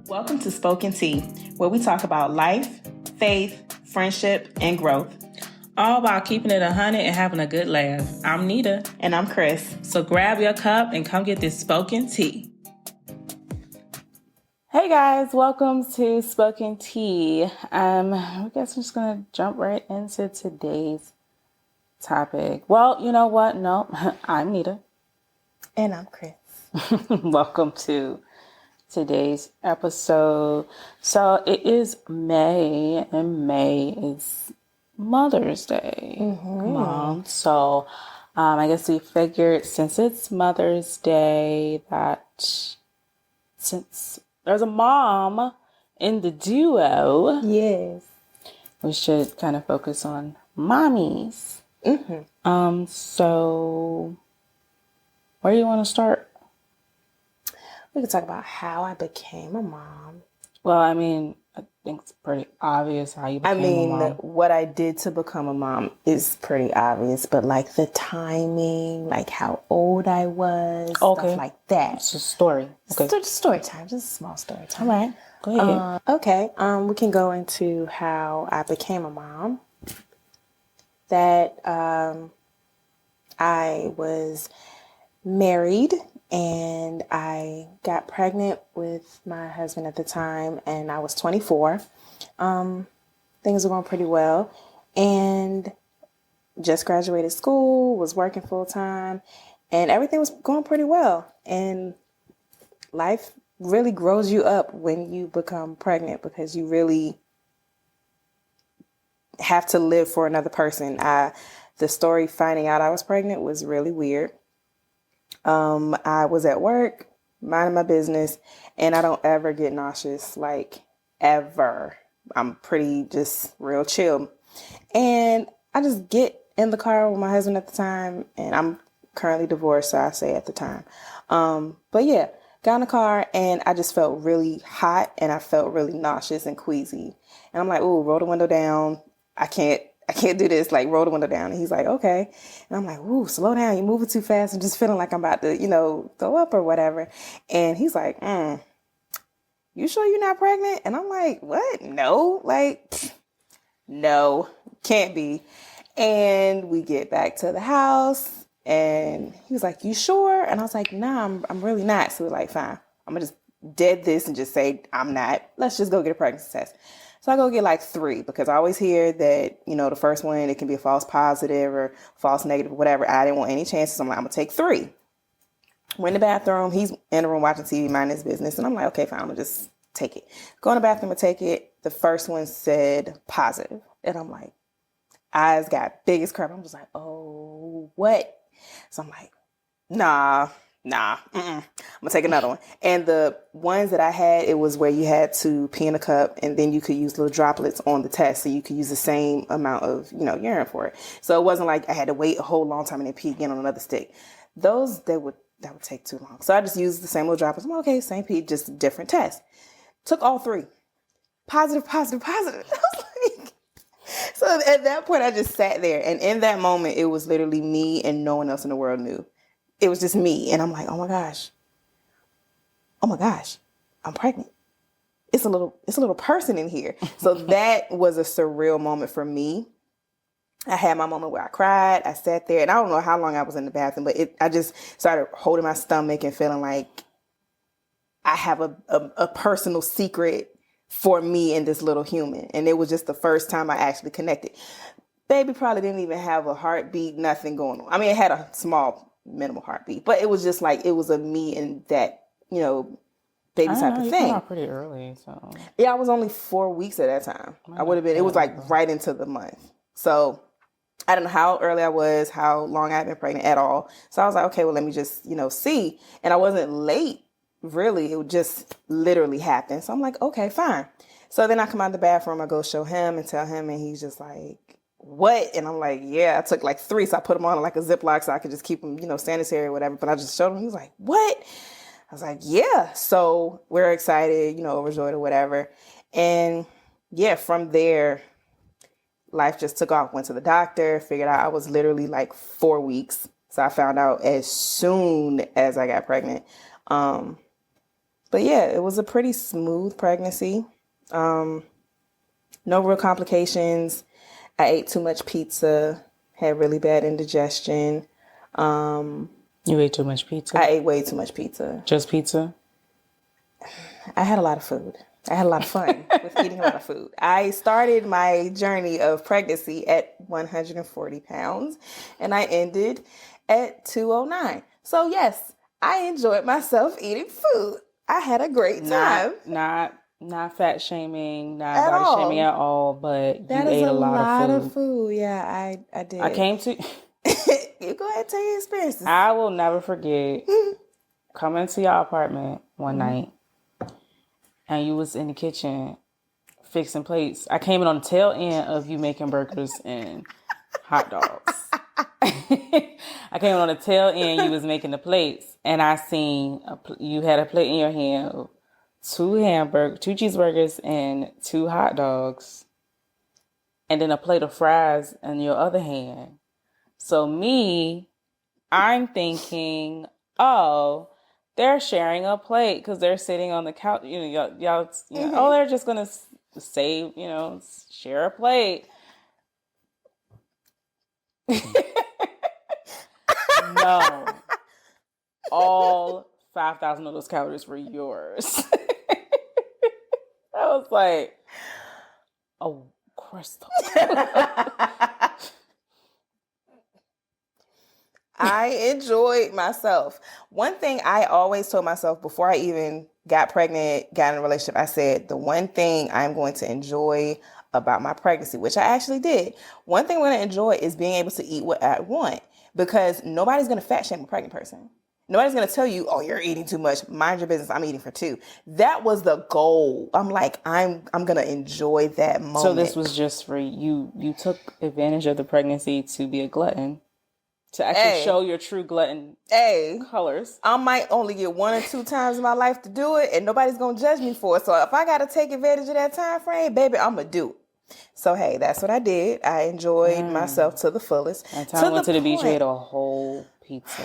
Welcome to Spoken Tea, where we talk about life, faith, friendship, and growth. All while keeping it 100 and having a good laugh. I'm Nnita. And I'm Krys. So grab your cup and come get this Spoken Tea. Hey guys, welcome to Spoken Tea. I guess I'm just going to jump right into today's topic. Well, you know what? No, I'm Nnita. And I'm Krys. Welcome to today's episode. So it is May, and May is Mother's Day month. So I guess we figured since it's Mother's Day that since there's a mom in the duo, yes, we should kind of focus on mommies. So where do you want to start? We could talk about how I became a mom. Well, I mean, I think it's pretty obvious how you became a mom. What I did to become a mom is pretty obvious, but like the timing, like how old I was, stuff like that. It's a story. Okay. Just story time, just a small story time. All right, go ahead. Okay, we can go into how I became a mom. That I was married and I got pregnant with my husband at the time, and I was 24. Things were going pretty well, and just graduated school, was working full time, and everything was going pretty well. And life really grows you up when you become pregnant because you really have to live for another person. The story finding out I was pregnant was really weird. I was at work, minding my business, and I don't ever get nauseous, like ever. I'm pretty just real chill. And I just get in the car with my husband at the time, and I'm currently divorced, so I say at the time. But yeah, got in the car and I just felt really hot and I felt really nauseous and queasy. And I'm like, ooh, roll the window down. I can't do this, like roll the window down. And he's like, okay. And I'm like, ooh, slow down. You're moving too fast. I'm just feeling like I'm about to, throw up or whatever. And he's like, you sure you're not pregnant? And I'm like, what? No, no, can't be. And we get back to the house and he was like, you sure? And I was like, nah, I'm really not. So we're like, fine, I'm gonna just dead this and just say I'm not. Let's just go get a pregnancy test. So I go get like 3 because I always hear that, the first one, it can be a false positive or false negative or whatever. I didn't want any chances. I'm like, I'm going to take 3. We're in the bathroom. He's in the room watching TV, minding his business. And I'm like, okay, fine. I'm going to just take it. Go in the bathroom and take it. The first one said positive. And I'm like, eyes got big as crap. I'm just like, oh, what? So I'm like, nah, I'm going to take another one. And the ones that I had, it was where you had to pee in a cup and then you could use little droplets on the test. So you could use the same amount of, urine for it. So it wasn't like I had to wait a whole long time and then pee again on another stick. That would take too long. So I just used the same little droplets. I'm like, okay, same pee, just different test. Took all 3. Positive. I was like, so at that point I just sat there. And in that moment, it was literally me and no one else in the world knew. It was just me. And I'm like, oh my gosh, I'm pregnant. It's a little person in here. So that was a surreal moment for me. I had my moment where I cried. I sat there and I don't know how long I was in the bathroom, but I just started holding my stomach and feeling like I have a personal secret for me and this little human. And it was just the first time I actually connected. Baby probably didn't even have a heartbeat, nothing going on. I mean, it had a small minimal heartbeat, but it was just like it was a me and that baby type of thing. You came out pretty early, so yeah, I was only 4 weeks at that time. I would have been. It was like right into the month, so I don't know how early I was, how long I had been pregnant at all. So I was like, okay, well, let me just see. And I wasn't late, really. It would just literally happen. So I'm like, okay, fine. So then I come out of the bathroom, I go show him and tell him, and he's just like, what? And I'm like, yeah, I took like 3. So I put them on like a Ziploc so I could just keep them, sanitary or whatever. But I just showed him. He was like, what? I was like, yeah. So we're excited, overjoyed or whatever. And yeah, from there, life just took off. Went to the doctor, figured out I was literally like 4 weeks. So I found out as soon as I got pregnant. But But yeah, it was a pretty smooth pregnancy. No real complications. I ate too much pizza, had really bad indigestion. You ate too much pizza? I ate way too much pizza. Just pizza? I had a lot of food. I had a lot of fun with eating a lot of food. I started my journey of pregnancy at 140 pounds and I ended at 209. So yes, I enjoyed myself eating food. I had a great time. Not fat shaming, not At body all. shaming at all, but That you is ate a a lot of food. Yeah, I did. I came to... You go ahead and tell your experiences. I will never forget coming to your apartment one night and you was in the kitchen fixing plates. I came in on the tail end of you making burgers and hot dogs. I came in on the tail end, you was making the plates, and I seen you had a plate in your hand of 2 cheeseburgers and 2 hot dogs, and then a plate of fries in your other hand. So I'm thinking, oh, they're sharing a plate because they're sitting on the couch. Y'all oh, they're just gonna save, share a plate. No, all 5,000 of those calories were yours. I was like, oh, Crystal. I enjoyed myself. One thing I always told myself before I even got pregnant, got in a relationship, I said, the one thing I'm going to enjoy about my pregnancy, which I actually did. One thing I'm going to enjoy is being able to eat what I want, because nobody's going to fat shame a pregnant person. Nobody's going to tell you, oh, you're eating too much. Mind your business. I'm eating for 2. That was the goal. I'm like, I'm going to enjoy that moment. So this was just for you. You took advantage of the pregnancy to be a glutton. To actually show your true glutton colors. I might only get 1 or 2 times in my life to do it, and nobody's going to judge me for it. So if I got to take advantage of that time frame, baby, I'm going to do it. So, hey, that's what I did. I enjoyed myself to the fullest. And time went to the beach, we ate a whole pizza.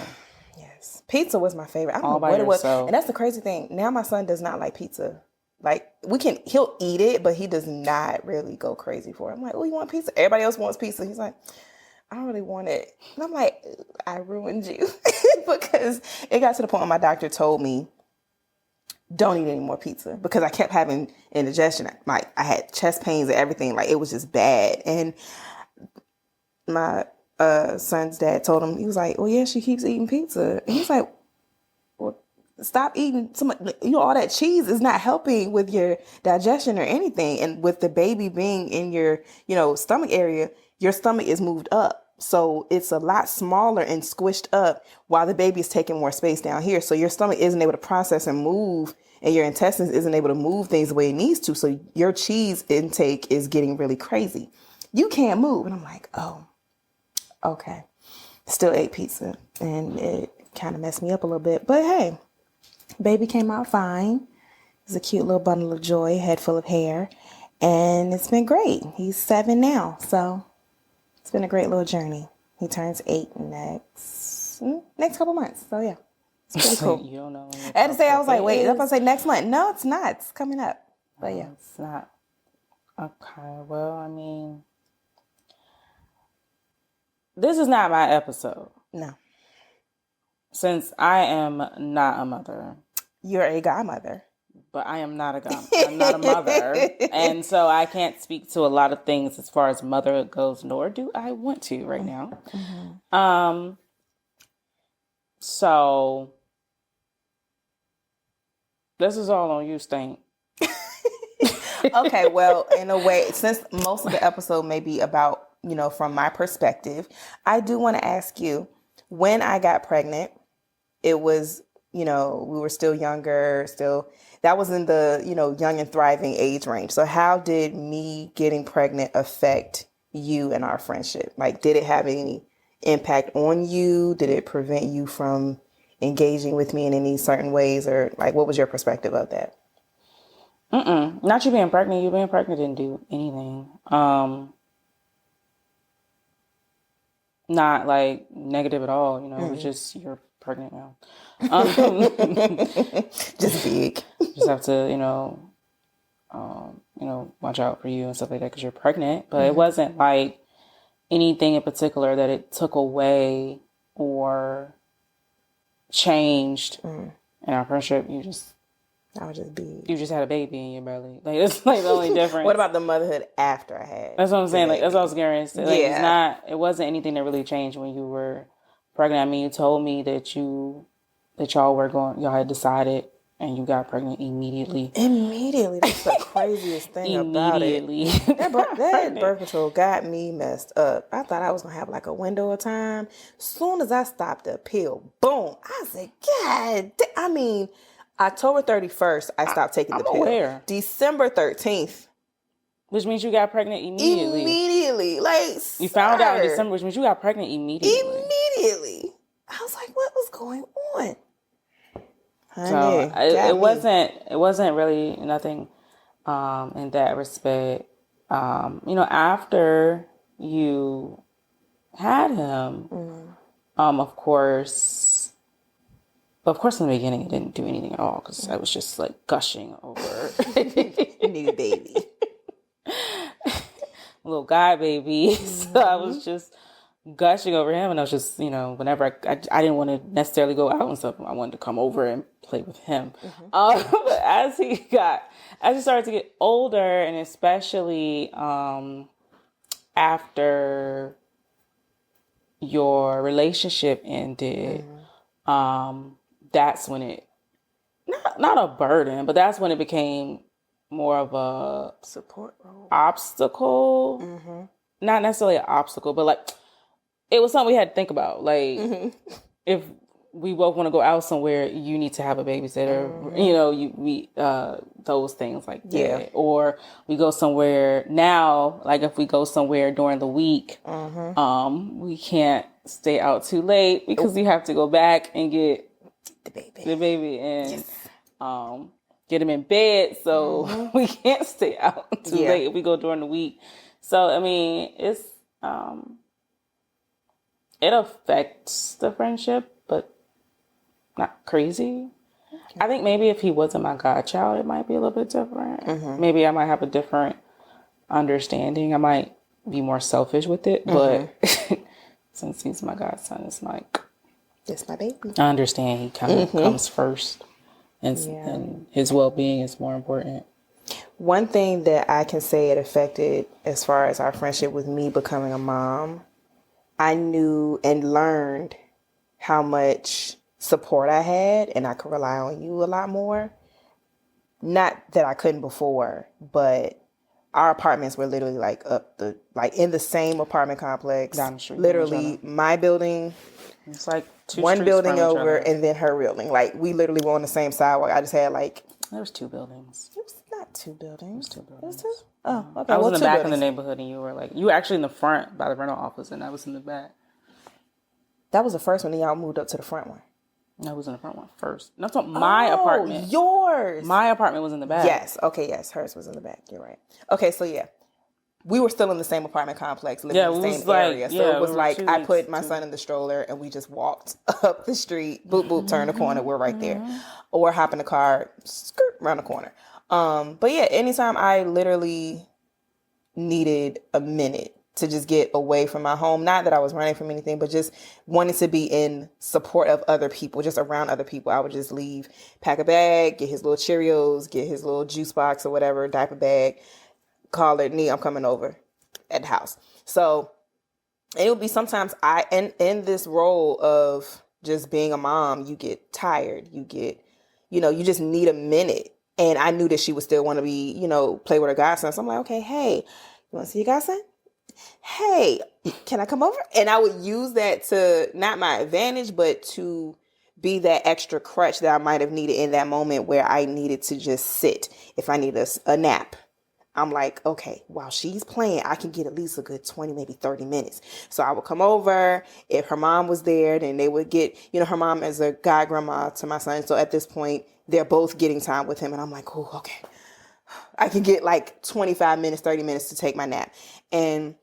Yes. Pizza was my favorite. I don't know what it was. And that's the crazy thing. Now my son does not like pizza. Like, he'll eat it, but he does not really go crazy for it. I'm like, oh, you want pizza? Everybody else wants pizza. He's like, I don't really want it. And I'm like, I ruined you. Because it got to the point where my doctor told me, don't eat any more pizza, because I kept having indigestion. Like, I had chest pains and everything. Like, it was just bad. And my son's dad told him, he was like, well, yeah, she keeps eating pizza. And he's like, well, stop eating so much. All that cheese is not helping with your digestion or anything. And with the baby being in your, stomach area, your stomach is moved up. So it's a lot smaller and squished up while the baby is taking more space down here. So your stomach isn't able to process and move, and your intestines isn't able to move things the way it needs to. So your cheese intake is getting really crazy. You can't move. And I'm like, oh, okay. Still ate pizza, and it kind of messed me up a little bit. But hey, baby came out fine. It's a cute little bundle of joy, head full of hair. And it's been great. He's 7 now, so it's been a great little journey. He turns 8 next couple months. So yeah, it's pretty cool. You don't know. I had to say, I was like, wait, I'm going to say next month. No, it's not. It's coming up. But yeah. It's not. Okay, well, I mean, this is not my episode. No. Since I am not a mother. You're a godmother. But I am not I'm not a mother. And so I can't speak to a lot of things as far as motherhood goes, nor do I want to right now. Mm-hmm. So this is all on you, Stank. Okay, well, in a way, since most of the episode may be about, from my perspective, I do want to ask you, when I got pregnant, it was, we were still younger, that was in the, young and thriving age range. So how did me getting pregnant affect you and our friendship? Like, did it have any impact on you? Did it prevent you from engaging with me in any certain ways? Or like, what was your perspective of that? Not you being pregnant. You being pregnant didn't do anything. Not like negative at all. It was just, you're pregnant now. Just big. have to, watch out for you and stuff like that because you're pregnant. But it wasn't like anything in particular that it took away or changed in our friendship. I would just be. You just had a baby in your belly. Like, it's like the only difference. What about the motherhood after I had? That's what I'm saying. Like, that's what I was getting to say. Like, it wasn't anything that really changed when you were pregnant. I mean, you told me that y'all had decided and you got pregnant immediately. Immediately. That's the craziest thing about it. That birth control got me messed up. I thought I was going to have like a window of time. Soon as I stopped the pill, boom. I said, God, I mean, October 31st, I stopped taking the pill. Aware. December 13th. Which means you got pregnant immediately. Immediately. Like, you found out in December, which means you got pregnant immediately. Immediately. I was like, what was going on? Honey, so it wasn't really nothing in that respect. After you had him, of course in the beginning it didn't do anything at all because I was just like gushing over new baby, little guy baby. So I was just gushing over him, and I was just, whenever I didn't want to necessarily go out and stuff, I wanted to come over and play with him. But as he started to get older, and especially after your relationship ended, that's when it not a burden, but that's when it became more of a support role, obstacle. Not necessarily an obstacle, but like it was something we had to think about. Like if we both want to go out somewhere, you need to have a babysitter. Those things like that. Yeah. Or we go somewhere now. Like if we go somewhere during the week, we can't stay out too late because you have to go back and get the baby and get him in bed. So we can't stay out too late if we go during the week. So I mean, it's it affects the friendship, but not crazy. Okay. I think maybe if he wasn't my godchild, it might be a little bit different. Maybe I might have a different understanding. I might be more selfish with it, but since he's my godson, it's like, it's my baby. I understand he kind of comes first, and his well-being is more important. One thing that I can say it affected as far as our friendship with me becoming a mom, I knew and learned how much support I had, and I could rely on you a lot more. Not that I couldn't before, but our apartments were literally in the same apartment complex. Down the street. Literally my building. It's like one building over and then her building. Like we literally were on the same sidewalk. I just had there was two buildings. It was not two buildings. It was two buildings. It was two? Oh, okay. I was in the back of the neighborhood, and you were actually in the front by the rental office, and I was in the back. That was the first one, and y'all moved up to the front one. No, I was in the front one first. That's not my apartment. Yours. My apartment was in the back. Yes. Okay. Yes. Hers was in the back. You're right. Okay. So yeah, we were still in the same apartment complex, living in the same area. So it was like I put my son in the stroller, and we just walked up the street. Boop boop. Turn the corner. We're right there. Or hop in the car. Skirt around the corner. But yeah, anytime I literally needed a minute to just get away from my home, not that I was running from anything, but just wanted to be in support of other people, just around other people, I would just leave, pack a bag, get his little Cheerios, get his little juice box or whatever, diaper bag, call it, I'm coming over at the house. So it would be sometimes in this role of just being a mom, you get tired, you just need a minute. And I knew that she would still want to be, play with her godson. So I'm like, okay, hey, you want to see your godson? Hey, can I come over? And I would use that to, not my advantage, but to be that extra crutch that I might have needed in that moment where I needed to just sit. If I need a nap, I'm like, okay, while she's playing, I can get at least a good 20, maybe 30 minutes. So I would come over. If her mom was there, then they would get, her mom is a god grandma to my son. So at this point, they're both getting time with him. And I'm like, oh, okay. I can get like 25 minutes, 30 minutes to take my nap. And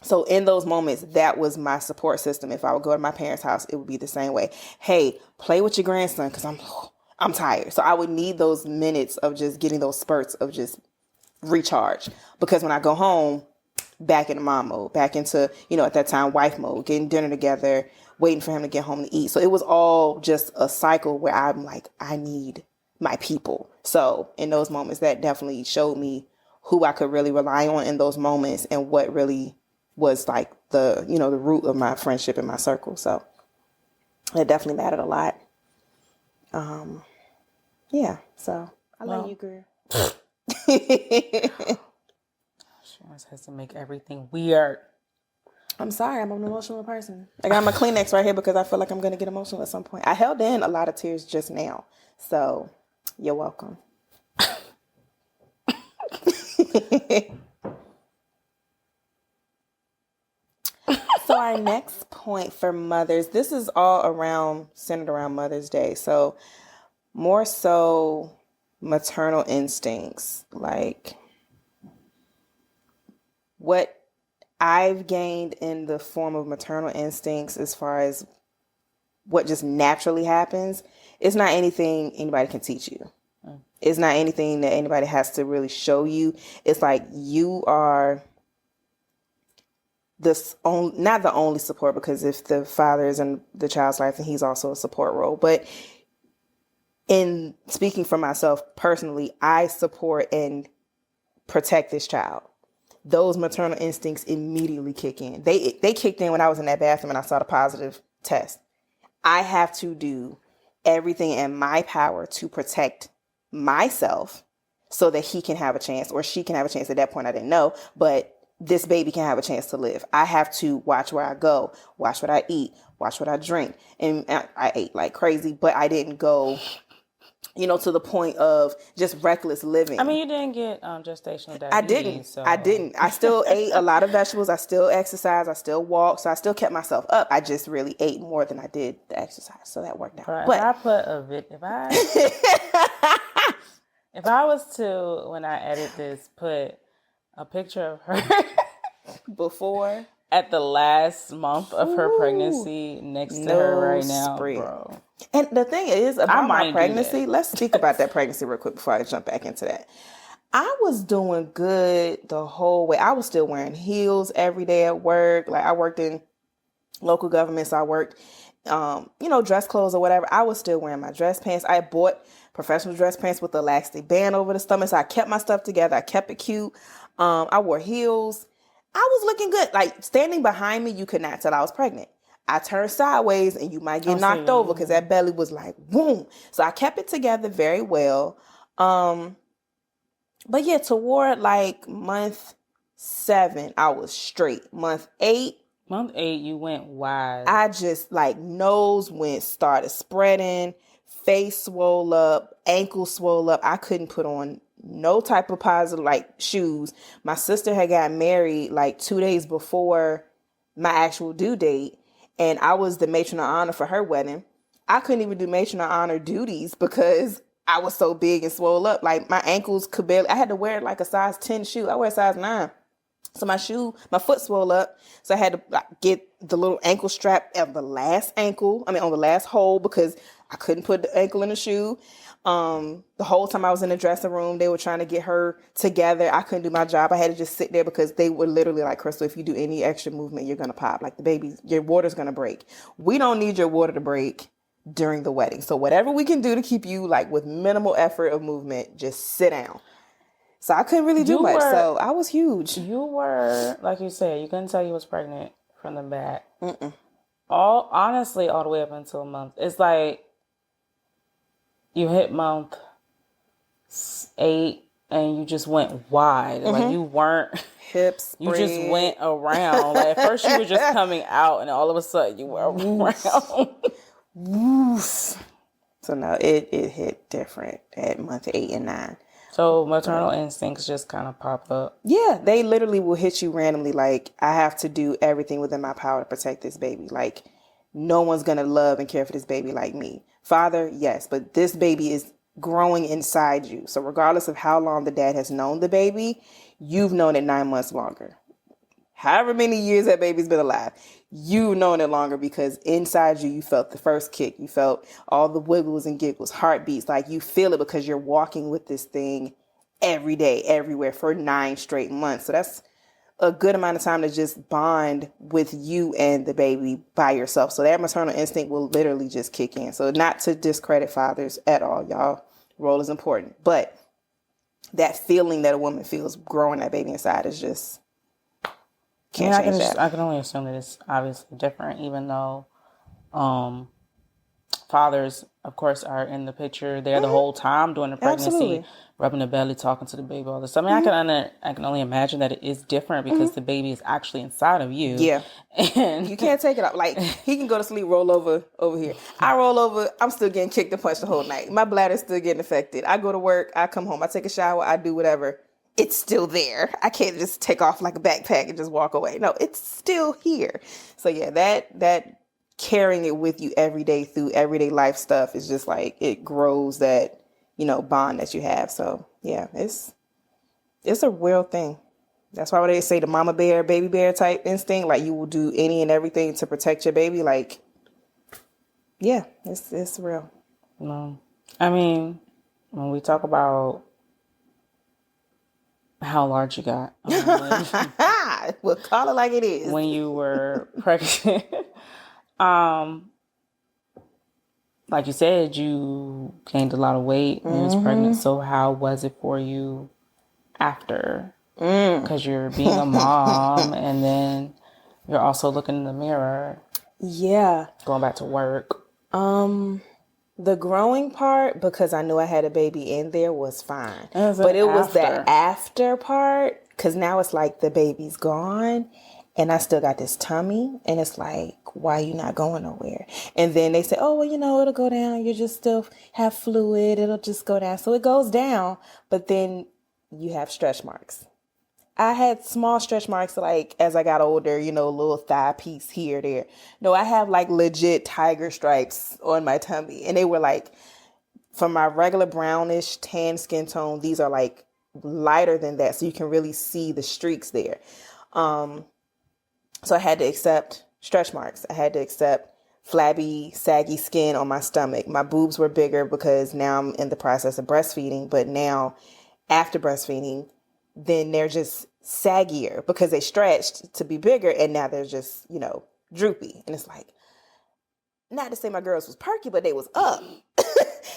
so in those moments, that was my support system. If I would go to my parents' house, it would be the same way. Hey, play with your grandson because I'm tired. So I would need those minutes of just getting those spurts of just recharge. Because when I go home, back into mom mode, back into, at that time, wife mode, getting dinner together, waiting for him to get home to eat. So it was all just a cycle where I'm like, I need my people. So in those moments, that definitely showed me who I could really rely on in those moments and what really was like the root of my friendship and my circle. So it definitely mattered a lot. Yeah, so I love you, girl. She always has to make everything weird. I'm sorry, I'm an emotional person. I got my Kleenex right here because I feel like I'm going to get emotional at some point. I held in a lot of tears just now, so you're welcome. So our next point for mothers, this is all centered around Mother's Day. So more so maternal instincts, like what I've gained in the form of maternal instincts as far as what just naturally happens. It's not anything anybody can teach you. It's not anything that anybody has to really show you. It's like you are not the only support, because if the father is in the child's life, then he's also a support role. But in speaking for myself personally, I support and protect this child. Those maternal instincts immediately kick in. They kicked in when I was in that bathroom and I saw the positive test. I have to do everything in my power to protect myself so that he can have a chance, or she can have a chance. At that point, I didn't know, but this baby can have a chance to live. I have to watch where I go, watch what I eat, watch what I drink. And I ate like crazy, but I didn't go, to the point of just reckless living. I mean, you didn't get gestational diabetes. I didn't. I still ate a lot of vegetables. I still exercised. I still walked. So I still kept myself up. I just really ate more than I did the exercise. So that worked out. Right. If I was to, when I edit this, put a picture of her before at the last month of her pregnancy next to her right now, bro. And the thing is about my pregnancy, let's speak about that pregnancy real quick before I jump back into that. I was doing good the whole way. I was still wearing heels every day at work. Like I worked in local government, so I worked, dress clothes or whatever. I was still wearing my dress pants. I bought professional dress pants with the elastic band over the stomach. So I kept my stuff together. I kept it cute. I wore heels. I was looking good. Like standing behind me, you could not tell I was pregnant. I turned sideways and you might get knocked over because that belly was like, boom. So I kept it together very well. But yeah, toward like month 7, I was straight. Month 8, you went wide. I just like nose started spreading, face swole up, ankle swole up. I couldn't put on no type of positive like shoes. My sister had got married like 2 days before my actual due date, and I was the matron of honor for her wedding. I couldn't even do matron of honor duties because I was so big and swole up. Like my ankles could barely, I had to wear like a size 10 shoe. I wear a size 9. So my foot swole up. So I had to get the little ankle strap on the last hole because I couldn't put the ankle in the shoe. The whole time I was in the dressing room, they were trying to get her together. I couldn't do my job. I had to just sit there because they were literally like, Crystal, if you do any extra movement, you're going to pop. Like the baby, your water's going to break. We don't need your water to break during the wedding. So whatever we can do to keep you like with minimal effort of movement, just sit down. So I couldn't really do much. So I was huge. You were, like you said, you couldn't tell you was pregnant from the back. All the way up until a month. It's like you hit month 8 and you just went wide. Like you weren't hips. You just went around. Like at first you were just coming out, and all of a sudden you were around. So no, it hit different at month 8 and 9. So maternal instincts just kind of pop up. Yeah, they literally will hit you randomly. Like, I have to do everything within my power to protect this baby. Like, no one's going to love and care for this baby like me. Father, yes, but this baby is growing inside you. So regardless of how long the dad has known the baby, you've known it 9 months longer. however many years that baby's been alive, you knowing it longer because inside you felt the first kick. You felt all the wiggles and giggles, heartbeats. Like you feel it because you're walking with this thing every day, everywhere for 9 straight months. So that's a good amount of time to just bond with you and the baby by yourself. So that maternal instinct will literally just kick in. So not to discredit fathers at all, y'all. Role is important. But that feeling that a woman feels growing that baby inside is just can't change that. I can only assume that it's obviously different, even though fathers, of course, are in the picture. They're the whole time during the pregnancy, Absolutely. rubbing the belly, talking to the baby, all this. I mean, I can only imagine that it is different because the baby is actually inside of you. Yeah. And You can't take it off. Like, he can go to sleep, roll over here. I roll over, I'm still getting kicked and punched the whole night. My bladder's still getting affected. I go to work, I come home, I take a shower, I do whatever. It's still there. I can't just take off like a backpack and just walk away. No, it's still here. So yeah, that carrying it with you every day through everyday life stuff is just like, it grows that, bond that you have. So yeah, it's a real thing. That's why they say the mama bear, baby bear type instinct, like you will do any and everything to protect your baby. Like, yeah, it's real. no, I mean, when we talk about how large you got, We'll call it like it is. when you were pregnant, like you said, you gained a lot of weight when you was pregnant. So how was it for you after? Because you're being a mom and then you're also looking in the mirror, Yeah. going back to work. The growing part, because I knew I had a baby in there, was fine. was But an it was after. that after part, because now it's like the baby's gone and I still got this tummy. And it's like, why you not going nowhere? And then they say, oh, well, it'll go down. You just still have fluid. It'll just go down. So it goes down, but then you have stretch marks. I had small stretch marks, like, as I got older, a little thigh piece here, there. No, I have, like, legit tiger stripes on my tummy. And they were, like, from my regular brownish tan skin tone, these are, like, lighter than that. So you can really see the streaks there. So I had to accept stretch marks. I had to accept flabby, saggy skin on my stomach. My boobs were bigger because now I'm in the process of breastfeeding. But now, after breastfeeding, then they're just saggier because they stretched to be bigger and now they're just, droopy. And it's like, not to say my girls was perky, but they was up.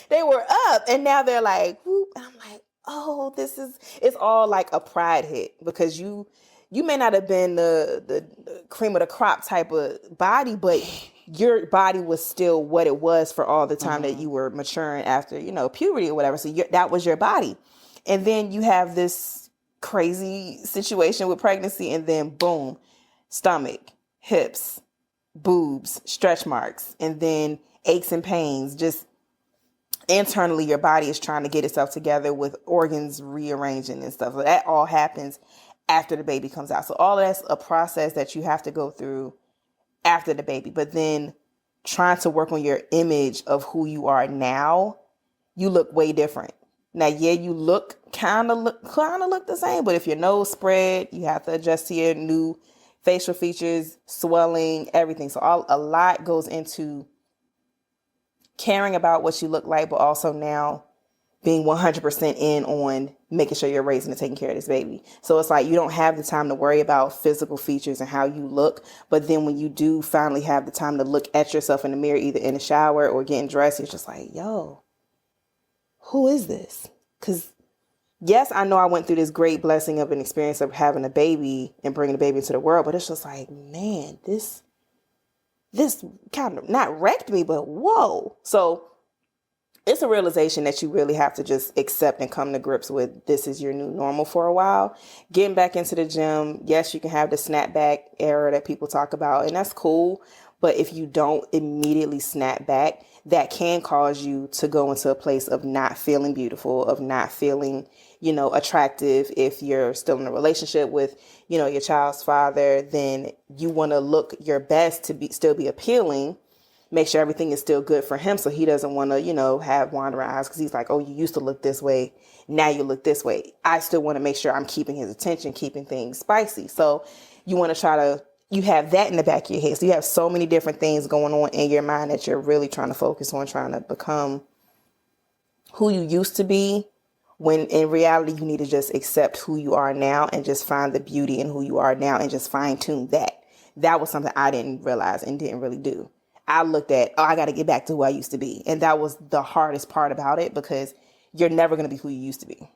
They were up and now they're like, whoop. And I'm like, oh, it's all like a pride hit because you may not have been the cream of the crop type of body, but your body was still what it was for all the time that you were maturing after, puberty or whatever. So that was your body. And then you have this crazy situation with pregnancy and then boom, stomach, hips, boobs, stretch marks, and then aches and pains. Just internally your body is trying to get itself together with organs rearranging and stuff. So that all happens after the baby comes out. So all of that's a process that you have to go through after the baby. But then trying to work on your image of who you are now, you look way different. Now, yeah, you kind of look the same, but if your nose spread, you have to adjust to your new facial features, swelling, everything. So a lot goes into caring about what you look like, but also now being 100% in on making sure you're raising and taking care of this baby. So it's like you don't have the time to worry about physical features and how you look. But then when you do finally have the time to look at yourself in the mirror, either in the shower or getting dressed, it's just like, yo, who is this? Because yes, I know I went through this great blessing of an experience of having a baby and bringing the baby into the world, but it's just like, man, this kind of not wrecked me, but whoa. So it's a realization that you really have to just accept and come to grips with. This is your new normal for a while. Getting back into the gym, yes, you can have the snapback era that people talk about, and that's cool. But if you don't immediately snap back, that can cause you to go into a place of not feeling beautiful, of not feeling, attractive. If you're still in a relationship with, your child's father, then you want to look your best to still be appealing. Make sure everything is still good for him. So he doesn't want to, have wandering eyes because he's like, oh, you used to look this way. Now you look this way. I still want to make sure I'm keeping his attention, keeping things spicy. So you want to try to, you have that in the back of your head. So you have so many different things going on in your mind that you're really trying to focus on trying to become who you used to be, when in reality, you need to just accept who you are now and just find the beauty in who you are now and just fine tune that. That was something I didn't realize and didn't really do. I looked at, I got to get back to who I used to be. And that was the hardest part about it, because you're never going to be who you used to be.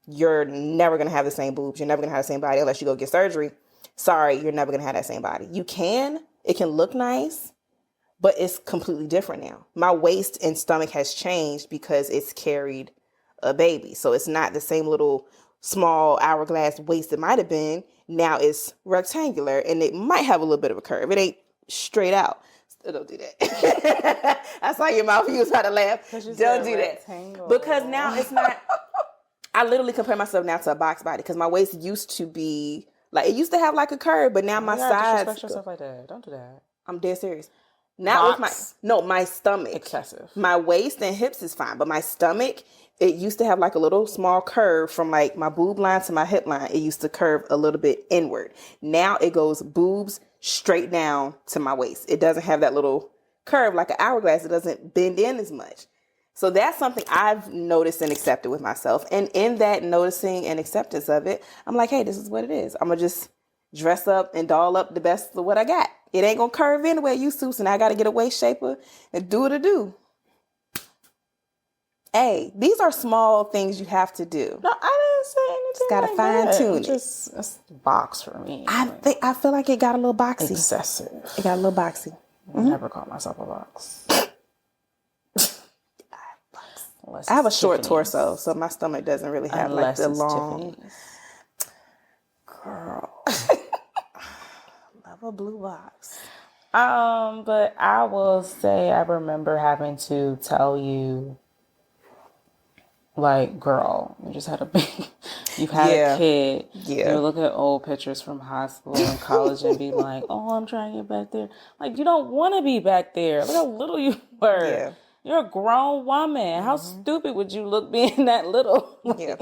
You're never going to have the same boobs. You're never going to have the same body unless you go get surgery. Sorry, you're never going to have that same body. You can. It can look nice, but it's completely different now. My waist and stomach has changed because it's carried a baby. So it's not the same little small hourglass waist it might have been. Now it's rectangular and it might have a little bit of a curve. It ain't straight out. Still don't do that. I saw your mouth. You was about to laugh. Don't do that. Because now it's not. I literally compare myself now to a box body, because my waist used to be like, it used to have like a curve, but now my sides. Disrespect yourself like that. Don't do that. I'm dead serious. Not Box. with my stomach. Excessive. My waist and hips is fine, but my stomach, it used to have like a little small curve from like my boob line to my hip line. It used to curve a little bit inward. Now it goes boobs straight down to my waist. It doesn't have that little curve like an hourglass. It doesn't bend in as much. So that's something I've noticed and accepted with myself. And in that noticing and acceptance of it, I'm like, hey, this is what it is. I'm going to just dress up and doll up the best of what I got. It ain't going to curve in the way it used to, so now I got to get a waist shaper and do what I do. Hey, these are small things you have to do. No, I didn't say anything. Just gotta fine tune it. It's box for me. I feel like it got a little boxy. Excessive. It got a little boxy. I never call myself a box. I have a short torso, so my stomach doesn't really have like the long. Girl, love a blue box. But I will say I remember having to tell you, like, girl, you just had a baby. You've had a kid. Yeah. You look at old pictures from high school and college and be like, oh, I'm trying to get back there. Like, you don't want to be back there. Look how little you were. Yeah. You're a grown woman. How stupid would you look being that little? Yeah.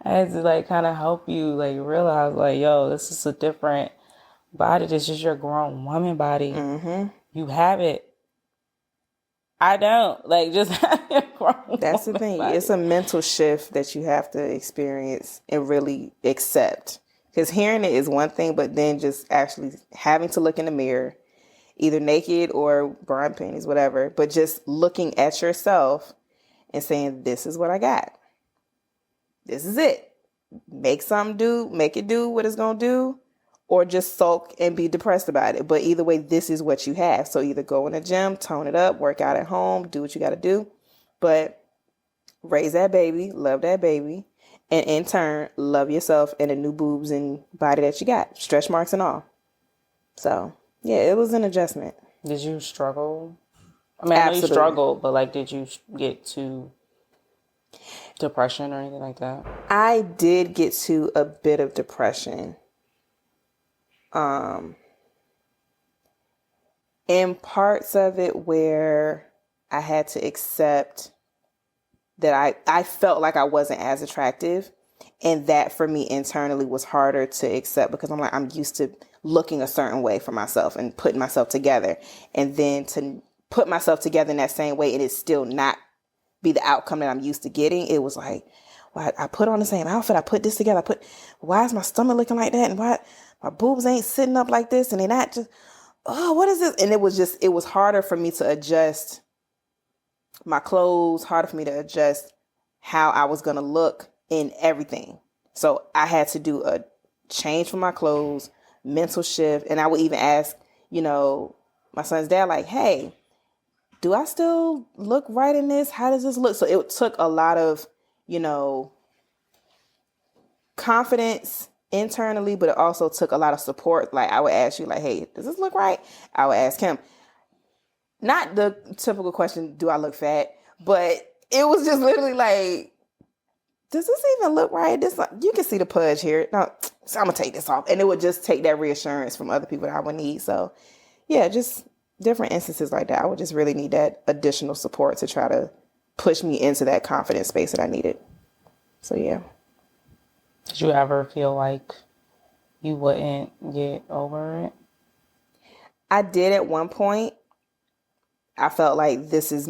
I had to, like, kind of help you, like, realize, like, yo, this is a different body. This is your grown woman body. Mm-hmm. You have it. I don't. Like, just have your grown That's the thing. body. It's a mental shift that you have to experience and really accept. Because hearing it is one thing, but then just actually having to look in the mirror, either naked or bra and panties, whatever, but just looking at yourself and saying, this is what I got. This is it. Make it do what it's going to do, or just sulk and be depressed about it. But either way, this is what you have. So either go in the gym, tone it up, work out at home, do what you got to do. But raise that baby, love that baby, and in turn, love yourself and the new boobs and body that you got, stretch marks and all. So, yeah, it was an adjustment. Did you struggle? I mean, I know you struggled, but, like, did you get to depression or anything like that? I did get to a bit of depression. In parts of it where I had to accept that I felt like I wasn't as attractive, and that for me internally was harder to accept, because I'm like, I'm used to looking a certain way for myself and putting myself together, and then to put myself together in that same way and it still not be the outcome that I'm used to getting. It was like, well, I put on the same outfit, I put this together, why is my stomach looking like that, and why my boobs ain't sitting up like this, and they're not just, oh, what is this? And it was harder for me to adjust my clothes, harder for me to adjust how I was going to look in everything. So I had to do a change for my clothes, mental shift. And I would even ask, my son's dad, like, hey, do I still look right in this? How does this look? So it took a lot of, confidence internally, but it also took a lot of support. Like, I would ask you, like, hey, does this look right? I would ask him. Not the typical question, do I look fat? But it was just literally like, does this even look right? You can see the pudge here. No, so I'm going to take this off. And it would just take that reassurance from other people that I would need. So, yeah, just different instances like that. I would just really need that additional support to try to push me into that confidence space that I needed. So, yeah. Did you ever feel like you wouldn't get over it? I did at one point. I felt like this is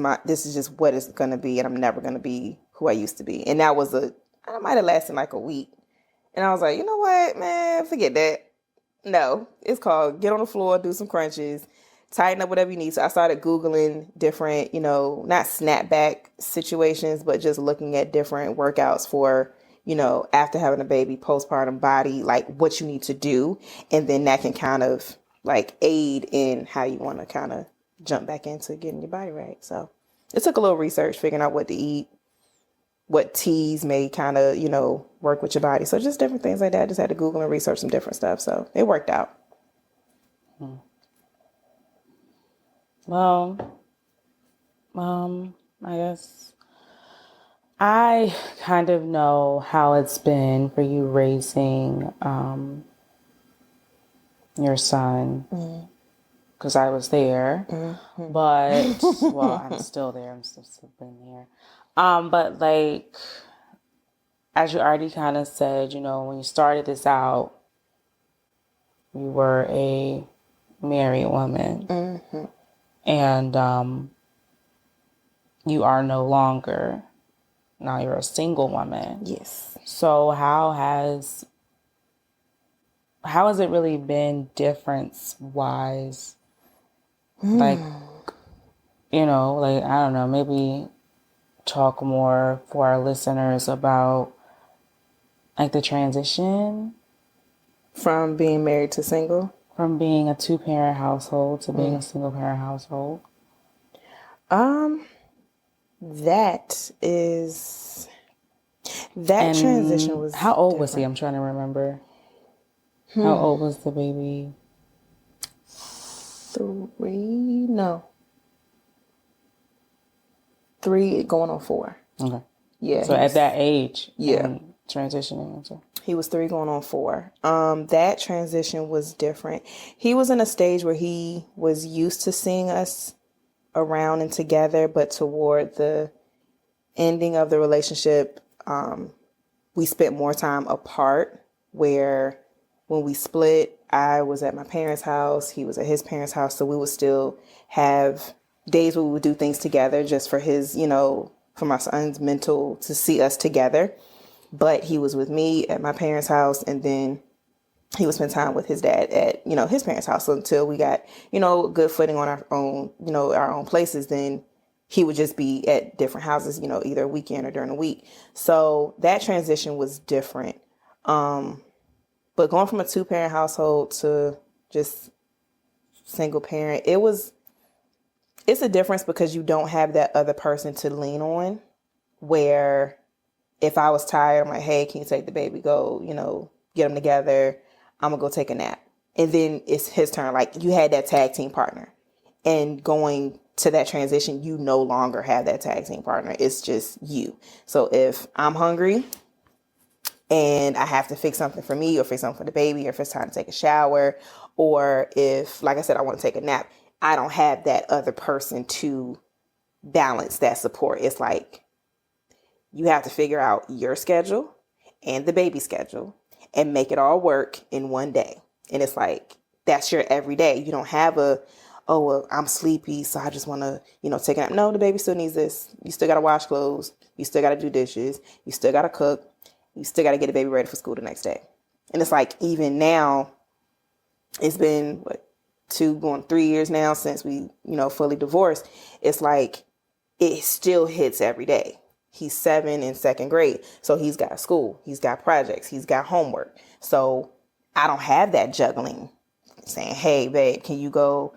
just what it's gonna be, and I'm never gonna be who I used to be. And that was I might have lasted like a week. And I was like, you know what, man, forget that. No, it's called get on the floor, do some crunches, tighten up whatever you need. So I started Googling different, not snapback situations, but just looking at different workouts for, after having a baby, postpartum body, like what you need to do. And then that can kind of like aid in how you want to kind of jump back into getting your body right. So it took a little research, figuring out what to eat, what teas may kind of, work with your body. So just different things like that. I just had to Google and research some different stuff. So it worked out. Well, I guess I kind of know how it's been for you raising your son, because I was there. But, well, I'm still there. I'm still been there. But like, as you already kind of said, when you started this out, you were a married woman. And you are no longer. Now you're a single woman. Yes. So how has it really been difference-wise? Like, I don't know, maybe talk more for our listeners about like the transition From being married to single? from being a 2-parent household to being a single-parent household. That transition was How old different. was he? I'm trying to remember. How old was the baby? 3 going on 4. Okay. Yeah. So at that age, Yeah. Transitioning into. He was 3 going on 4. That transition was different. He was in a stage where he was used to seeing us around and together, but toward the ending of the relationship, we spent more time apart, where when we split, I was at my parents' house, he was at his parents' house, so we would still have days where we would do things together just for his, for my son's mental to see us together. But he was with me at my parents' house, and then he would spend time with his dad at, his parents' house. So until we got, good footing on our own, our own places, then he would just be at different houses, either a weekend or during the week. So that transition was different. But going from a 2-parent household to just single parent, it's a difference because you don't have that other person to lean on, where if I was tired, I'm like, hey, can you take the baby, go, get them together. I'm going to go take a nap. And then it's his turn. Like, you had that tag team partner. And going to that transition, you no longer have that tag team partner. It's just you. So if I'm hungry and I have to fix something for me or fix something for the baby, or if it's time to take a shower, or if, like I said, I want to take a nap, I don't have that other person to balance that support. It's like, you have to figure out your schedule and the baby schedule and make it all work in one day. And it's like, that's your everyday. You don't have well, I'm sleepy, so I just want to, take a nap. No, the baby still needs this. You still got to wash clothes. You still got to do dishes. You still got to cook. You still got to get the baby ready for school the next day. And it's like, even now, it's been 2 going 3 years now since we, fully divorced. It's like, it still hits every day. He's 7 in 2nd grade. So he's got school. He's got projects. He's got homework. So I don't have that juggling saying, hey, babe, can you go,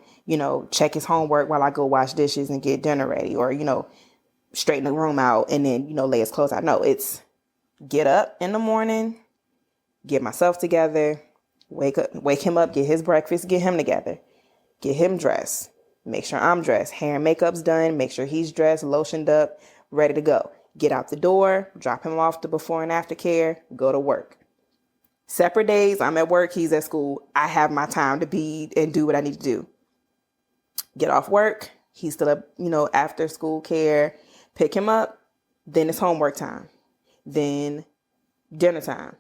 check his homework while I go wash dishes and get dinner ready, or, straighten the room out and then, lay his clothes out. No, it's get up in the morning, get myself together, wake him up, get his breakfast, get him together, get him dressed, make sure I'm dressed, hair and makeup's done, make sure he's dressed, lotioned up, ready to go. Get out the door, drop him off to before and after care, go to work. Separate days, I'm at work, he's at school. I have my time to be and do what I need to do. Get off work, he's still up, after school care, pick him up, then it's homework time, then dinner time,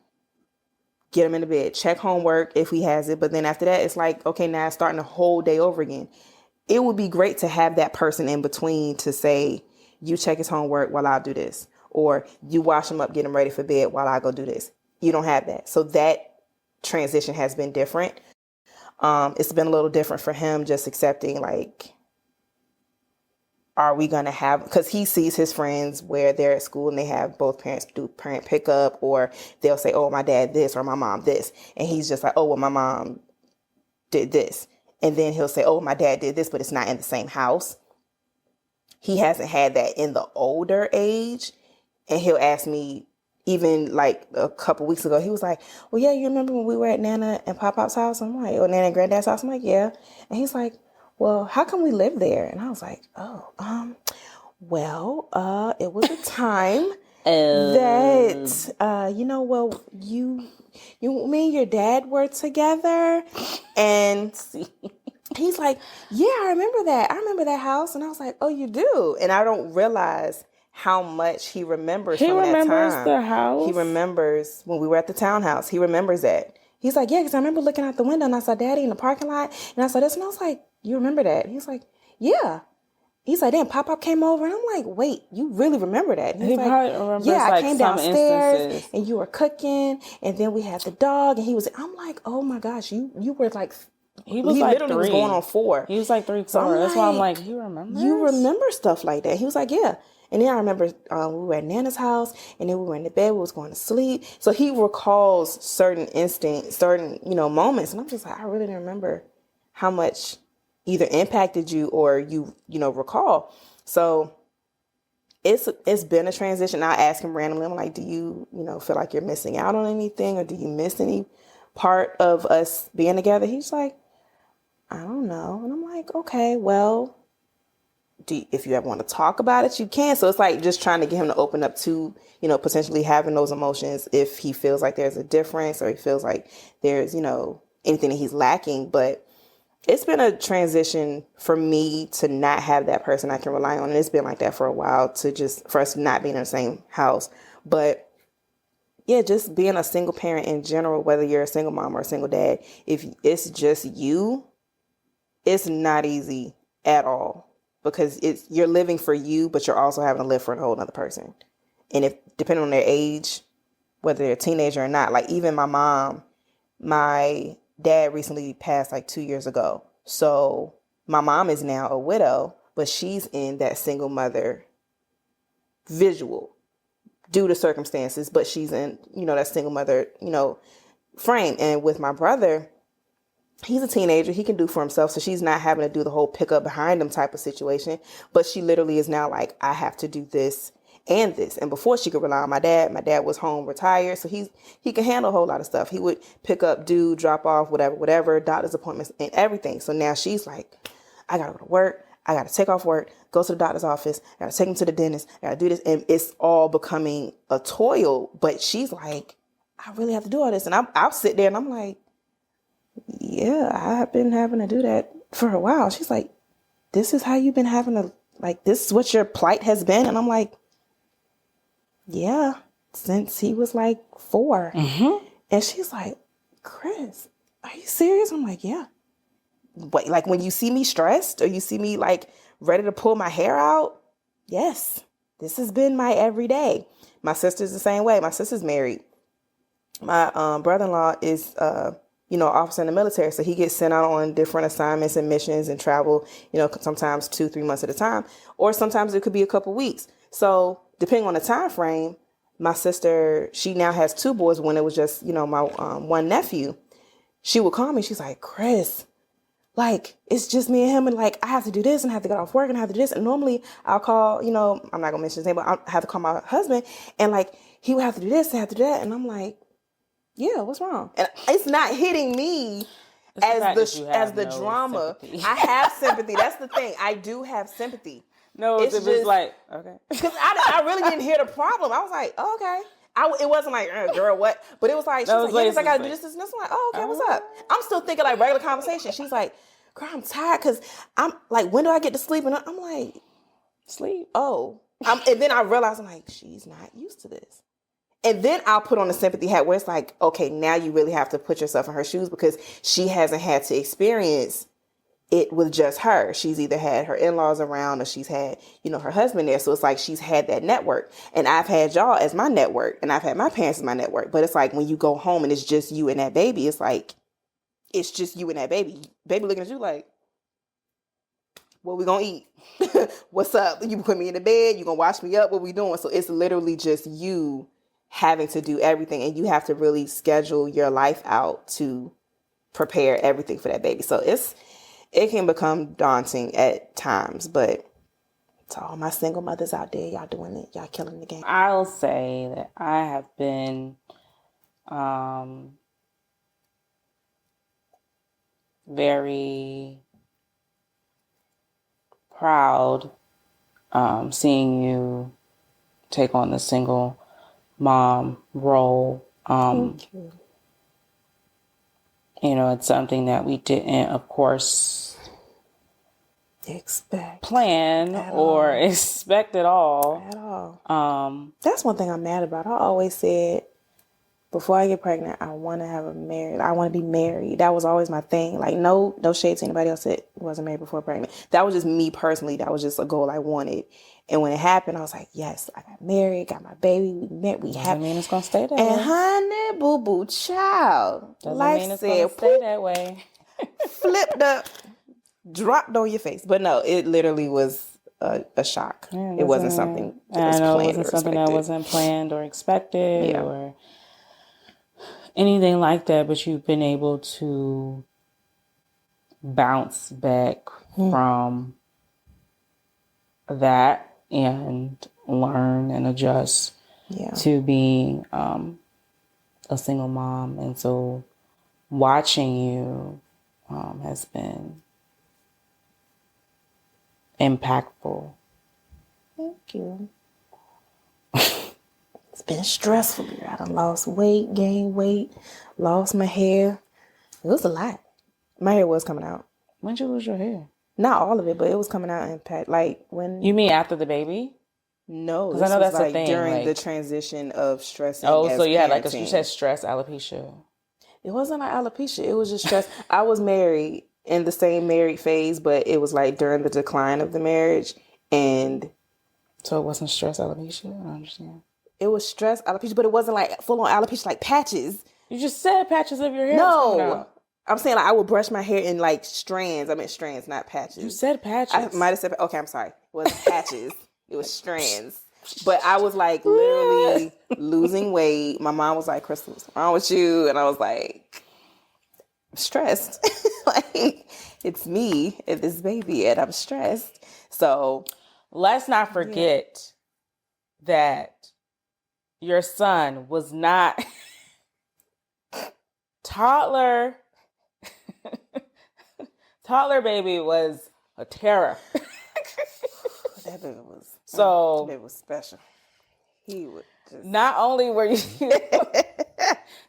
get him into bed, check homework if he has it. But then after that, it's like, okay, now it's starting the whole day over again. It would be great to have that person in between to say, you check his homework while I do this, or you wash him up, get him ready for bed while I go do this. You don't have that. So that transition has been different. It's been a little different for him, just accepting, like, are we going to have, because he sees his friends where they're at school and they have both parents do parent pickup, or they'll say, oh, my dad this or my mom this. And he's just like, oh, well, my mom did this. And then he'll say, oh, my dad did this, but it's not in the same house. He hasn't had that in the older age. And he'll ask me, even like a couple weeks ago, he was like, well, yeah, you remember when we were at Nana and Pop-Pop's house? I'm like, or Nana and Granddad's house? I'm like, yeah. And he's like, well, how come we live there? And I was like, well, it was a time that, well, you, me and your dad were together. And he's like, yeah, I remember that. I remember that house. And I was like, oh, you do? And I don't realize how much he remembers from that time. He remembers the house? He remembers when we were at the townhouse. He remembers that. He's like, yeah, because I remember looking out the window and I saw Daddy in the parking lot. And I saw this. And I was like, you remember that? He's like, yeah. He's like, then Pop-Pop came over. And I'm like, wait, you really remember that? And he's like, probably remembers, yeah, like, I came some downstairs instances. and you were cooking. And then we had the dog. And I'm like, oh my gosh, you were like, he literally 3. was going on 4. He was like 3, 4. So That's why I'm like, you remember? You remember stuff like that. He was like, yeah. And then I remember we were at Nana's house, and then we were in the bed, we was going to sleep. So he recalls certain instincts, certain, moments. And I'm just like, I really didn't remember how much either impacted you or you recall. So it's been a transition. I ask him randomly, I'm like, do you, feel like you're missing out on anything, or do you miss any part of us being together? He's like, I don't know. And I'm like, okay, well, if you ever want to talk about it, you can. So it's like just trying to get him to open up to, potentially having those emotions if he feels like there's a difference, or he feels like there's, anything that he's lacking. But it's been a transition for me to not have that person I can rely on. And it's been like that for a while, for us not being in the same house. But yeah, just being a single parent in general, whether you're a single mom or a single dad, if it's just you, it's not easy at all. Because you're living for you, but you're also having to live for a whole other person. And if, depending on their age, whether they're a teenager or not, like even my mom, my dad recently passed like 2 years ago. So my mom is now a widow, but she's in that single mother visual due to circumstances, but she's in, that single mother, frame. And with my brother, he's a teenager. He can do for himself. So she's not having to do the whole pick up behind him type of situation. But she literally is now like, I have to do this and this. And before she could rely on my dad was home retired. So he can handle a whole lot of stuff. He would pick up, drop off, whatever, doctor's appointments and everything. So now she's like, I got to go to work. I got to take off work, go to the doctor's office. I got to take him to the dentist. I got to do this. And it's all becoming a toil. But she's like, I really have to do all this. And I'll sit there and I'm like, yeah, I've been having to do that for a while. She's like, this is how you've been having to, like, this is what your plight has been. And I'm like, yeah, since he was like 4. Mm-hmm. And she's like, Krys, are you serious? I'm like, yeah. But like when you see me stressed or you see me like ready to pull my hair out, yes, this has been my everyday. My sister's the same way. My sister's married. My brother-in-law is officer in the military. So he gets sent out on different assignments and missions and travel, sometimes 2-3 months at a time, or sometimes it could be a couple weeks. So depending on the time frame, my sister, she now has 2 boys. When it was just, my one nephew, she would call me. She's like, Krys, like, it's just me and him. And like, I have to do this and I have to get off work and I have to do this. And normally I'll call, I'm not going to mention his name, but I have to call my husband and like, he would have to do this and have to do that. And I'm like, yeah, what's wrong? And it's not hitting me as the drama. Sympathy. I have sympathy. That's the thing. I do have sympathy. No, it was like, okay. Because I really didn't hear the problem. I was like, oh, okay. It wasn't like, girl, what? But it was like, she's like, yes, I got to do this and this. I'm like, oh, okay, what's up? I'm still thinking like regular conversation. She's like, girl, I'm tired because I'm like, when do I get to sleep? And I'm like, sleep. Oh. And then I realized, I'm like, she's not used to this. And then I'll put on the sympathy hat where it's like, okay, now you really have to put yourself in her shoes because she hasn't had to experience it with just her. She's either had her in-laws around or she's had, her husband there. So it's like she's had that network. And I've had y'all as my network and I've had my parents as my network. But it's like when you go home and it's just you and that baby, it's like, it's just you and that baby. Baby looking at you like, what we gonna eat? What's up? You put me in the bed, you gonna wash me up, what we doing? So it's literally just you having to do everything. And you have to really schedule your life out to prepare everything for that baby. So it can become daunting at times, but to all my single mothers out there, y'all doing it. Y'all killing the game. I'll say that I have been very proud seeing you take on the single mom role. Thank you. It's something that we didn't, of course, plan or expect at all. At all. That's one thing I'm mad about. I always said, before I get pregnant, I want to I want to be married. That was always my thing. Like, no shade to anybody else that wasn't married before pregnant. That was just me personally. That was just a goal I wanted. And when it happened, I was like, yes, I got married, got my baby, we met, we have. Doesn't mean it's going to stay that and way. honey, boo-boo, child. Doesn't Life mean it's said, going to stay that way. flipped up, dropped on your face. But no, it literally was a shock. Yeah, it wasn't something that was planned. It wasn't something that wasn't planned or expected Yeah. or anything like that, but you've been able to bounce back from that and learn and adjust to being a single mom. And so watching you has been impactful. Thank you. It's been stressful. I done lost weight, gained weight, lost my hair. It was a lot. My hair was coming out. When did you lose your hair? Not all of it, but it was coming out in like when. You mean after the baby? No, because I know that's like the thing. During the transition of stress. Oh, so you had you said stress alopecia. It wasn't like alopecia. It was just stress. I was married in the same married phase, but it was like during the decline of the marriage, and so it wasn't stress alopecia. I don't understand. It was stress alopecia, but it wasn't like full on alopecia, like patches. You just said patches of your hair. No. I'm saying like I would brush my hair in like strands. I meant strands, not patches. You said patches. I might have said, okay, I'm sorry. It wasn't patches. It was strands. But I was like literally losing weight. My mom was like, Crystal, what's wrong with you? And I was like, I'm stressed. Like, it's me and this baby and I'm stressed. So let's not forget that your son was not toddler baby was a terror. That baby was special. He would just not only were you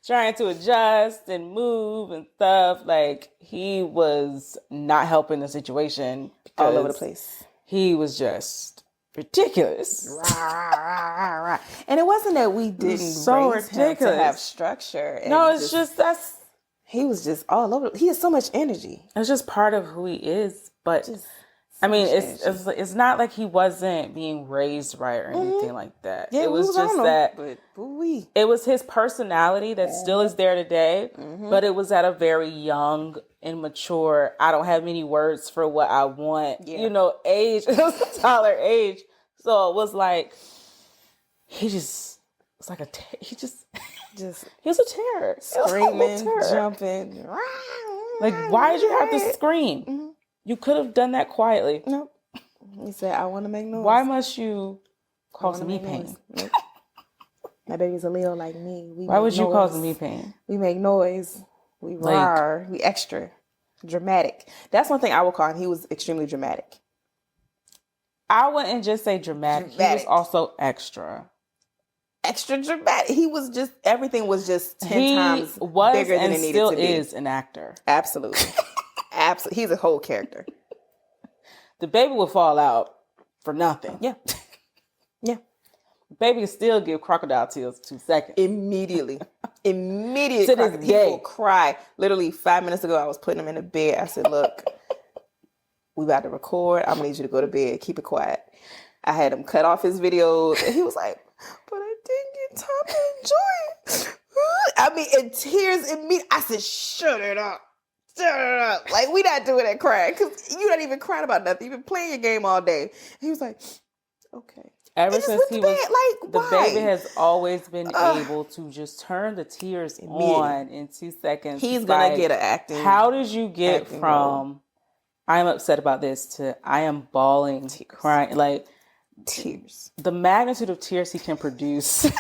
trying to adjust and move and stuff, like he was not helping the situation all over the place. He was just ridiculous. Right. And it wasn't that we didn't so raise ridiculous him to have structure. No, it's just he was just all over. He has so much energy. It's just part of who he is. But it's not like he wasn't being raised right or anything like that. Yeah, it was just that it was his personality that still is there today, but it was at a very young, immature, I don't have many words for what I want, age. It was a toddler age. So it was like, he was a terror. Screaming, jumping. Like, why did you have to scream? Mm-hmm. You could have done that quietly. Nope. He said, I want to make noise. Why must you cause me pain? Nope. My baby's a Leo like me. Why would you cause me pain? We make noise. We roar. We extra dramatic. That's one thing I would call him. He was extremely dramatic. I wouldn't just say dramatic. He was also extra. Extra dramatic. He was just, everything was just 10 times bigger than it needed to be. He is an actor. Absolutely. Absolutely. He's a whole character. The baby would fall out for nothing. Yeah. Yeah. Baby can still give crocodile tears 2 seconds. Immediately. To this He day. will cry. Literally 5 minutes ago, I was putting him in the bed. I said, look, we about to record. I'm going to need you to go to bed. Keep it quiet. I had him cut off his videos. And he was like, but I didn't get time to enjoy it. I mean, in tears in me. I said, shut it up. Shut it up. Like, we not doing that crying. Because you're not even crying about nothing. You've been playing your game all day. And he was like, okay. Ever since he was, like, the why? baby has always been able to just turn the tears on in 2 seconds. He's going to get an acting. How did you get from, I am upset about this, to I am bawling, crying, like tears. The magnitude of tears he can produce.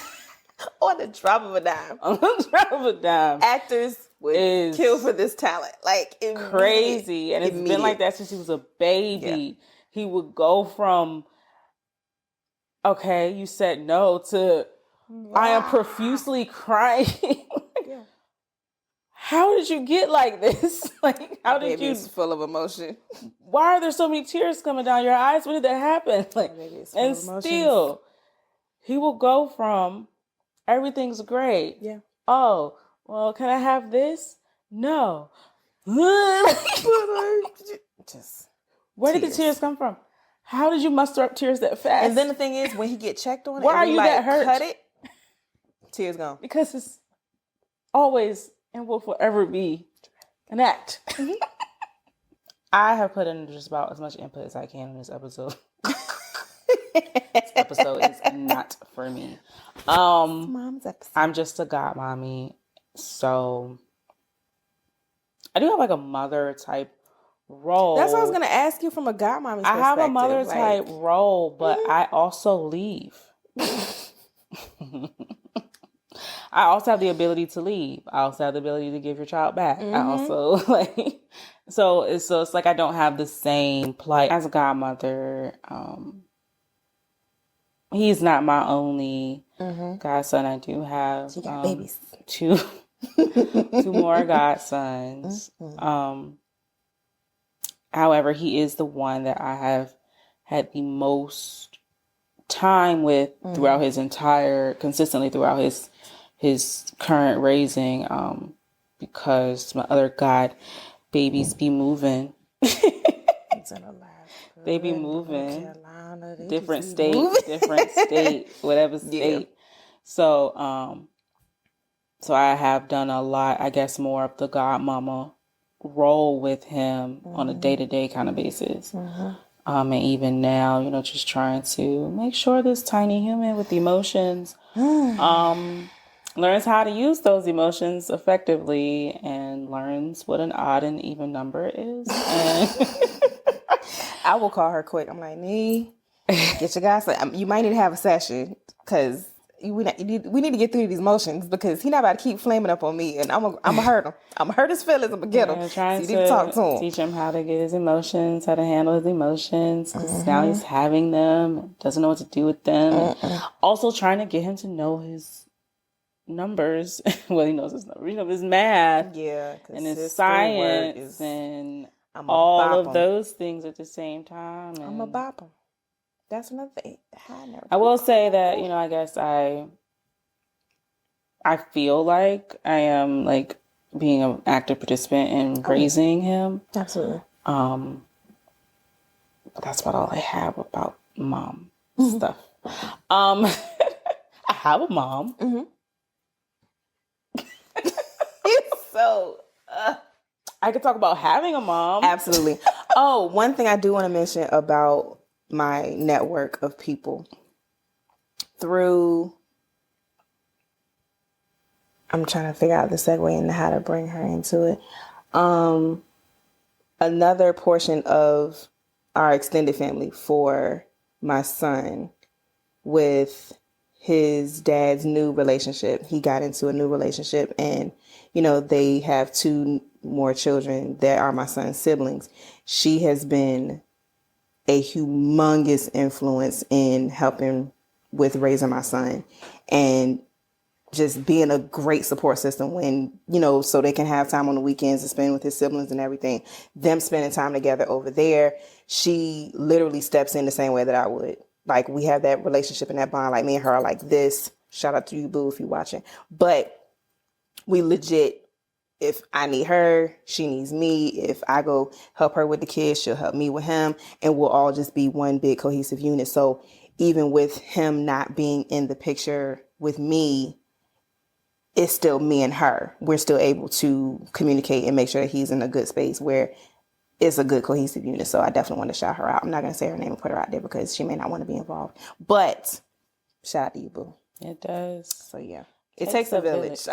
On the drop of a dime. On the drop of a dime. Actors would kill for this talent. Like, crazy. And it's been like that since he was a baby. Yeah. He would go from, okay, you said no, to I am profusely crying. Yeah. How did you get like this? Like, how did you? It's full of emotion. Why are there so many tears coming down your eyes? When did that happen? Like, and still, he will go from everything's great. Yeah. Oh, well, can I have this? No. Just where did the tears come from? How did you muster up tears that fast? And then the thing is, when he get checked on, why are you that hurt? Cut it. Tears gone. Because it's always and will forever be an act. Mm-hmm. I have put in just about as much input as I can in this episode. This episode is not for me. Mom's episode. I'm just a godmommy, so I do have like a mother type role. That's what I was gonna ask you from a godmommy's perspective. I have a mother type role, but I also leave. I also have the ability to leave. I also have the ability to give your child back. I also so it's like I don't have the same plight as a godmother. He's not my only godson. I do have babies. two more godsons. However, he is the one that I have had the most time with throughout consistently throughout his current raising, because my other god babies be moving. They be moving. Different state, whatever state. Yeah. So I have done a lot, I guess, more of the godmama role with him on a day-to-day kind of basis. And even now, just trying to make sure this tiny human with emotions learns how to use those emotions effectively and learns what an odd and even number is. And I will call her quick. I'm like, Nee, get your guys. You might need to have a session because we need to get through these emotions because he not about to keep flaming up on me, and I'm gonna hurt him. I'm gonna hurt his feelings. I'm gonna get him. Trying so you need to talk to him. Teach him how to get his emotions, how to handle his emotions. Because now he's having them, doesn't know what to do with them. Also trying to get him to know his numbers. Well, he knows his numbers. His math. Yeah, and his science and all of those things at the same time. And I'm a bop him. That's another thing. I will say that, I guess I feel like I am like being an active participant in raising him. Absolutely. But that's about all I have about mom stuff. I have a mom. So I could talk about having a mom. Absolutely. Oh, one thing I do want to mention about my network of people I'm trying to figure out the segue into how to bring her into it. Another portion of our extended family for my son with his dad's new relationship. He got into a new relationship and, they have 2 more children that are my son's siblings. She has been a humongous influence in helping with raising my son and just being a great support system when, so they can have time on the weekends to spend with his siblings and everything. Them spending time together over there, she literally steps in the same way that I would. like we have that relationship and that bond. Like me and her are like this. Shout out to you, boo, if you're watching. But we legit, if I need her, she needs me. If I go help her with the kids, she'll help me with him. And we'll all just be one big cohesive unit. So even with him not being in the picture with me, it's still me and her. We're still able to communicate and make sure that he's in a good space where it's a good cohesive unit. So I definitely want to shout her out. I'm not going to say her name and put her out there because she may not want to be involved. But shout out to you, boo. It does. So yeah. It takes a village.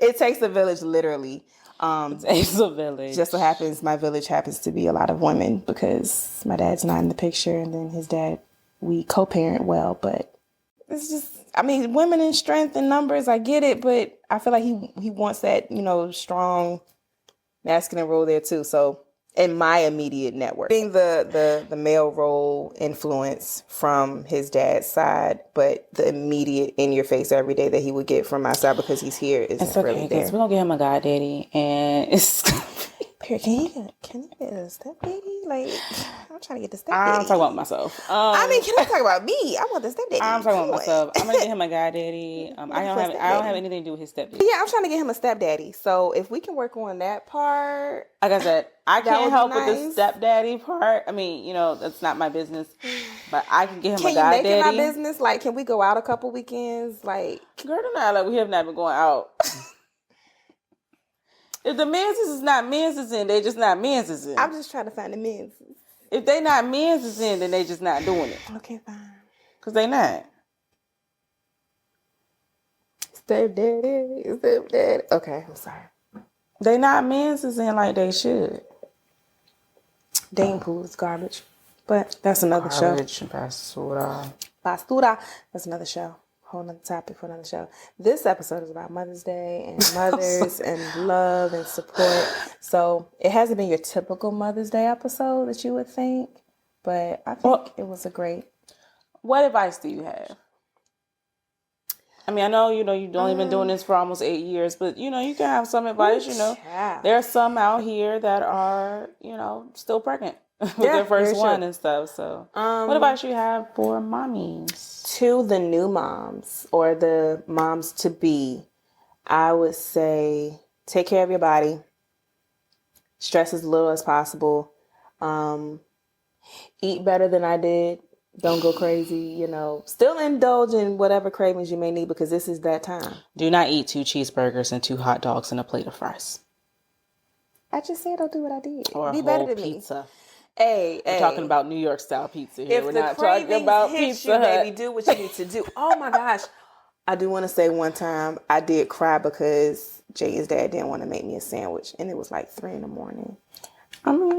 It takes a village, literally. It takes a village. Just so happens my village happens to be a lot of women because my dad's not in the picture, and then his dad, we co-parent well, but it's just, I mean, women in strength and numbers, I get it, but I feel like he wants that, strong masculine role there too. So in my immediate network, being the male role influence from his dad's side, but the immediate in your face every day that he would get from my side because he's here isn't really there. We're gonna get him a goddaddy, and it's Can you get a stepdaddy? Like, I'm trying to get the stepdaddy. I'm talking about myself. Can I talk about me? I want the stepdaddy. I'm talking about myself. I'm gonna get him a goddaddy. I don't have anything to do with his stepdaddy. Yeah, I'm trying to get him a stepdaddy. So if we can work on that part, like I said, I can't help nice. with the stepdaddy part. I mean, that's not my business, but I can get him a goddaddy. Can you make it my business? Like, can we go out a couple weekends? Like, girl, we have not been going out. If the menses is not menses in, they just not menses in. I'm just trying to find the menses. If they not menses in, then they just not doing it. Okay, fine. Because they not. Stepdaddy. Okay, I'm sorry. They not menses in like they should. Dating pool is garbage. But that's another show. Basura. That's another show. Whole nother topic for another show. This episode is about Mother's Day and mothers and love and support. So it hasn't been your typical Mother's Day episode that you would think, but I think it was a great. What advice do you have? I mean, I know, you've only been doing this for almost 8 years, but, you can have some advice, There are some out here that are, still pregnant with their first one and stuff. So what advice you have for mommies? To the new moms or the moms to be, I would say take care of your body. Stress as little as possible. Eat better than I did. Don't go crazy, Still indulge in whatever cravings you may need because this is that time. Do not eat 2 cheeseburgers and 2 hot dogs and a plate of fries. I just said don't do what I did. Or be a better whole than pizza. Me. Hey, we're talking about New York style pizza here. We're not talking about Pizza Hut. Baby, do what you need to do. Oh my gosh. I do want to say one time I did cry because Jay's dad didn't want to make me a sandwich and it was like 3 a.m.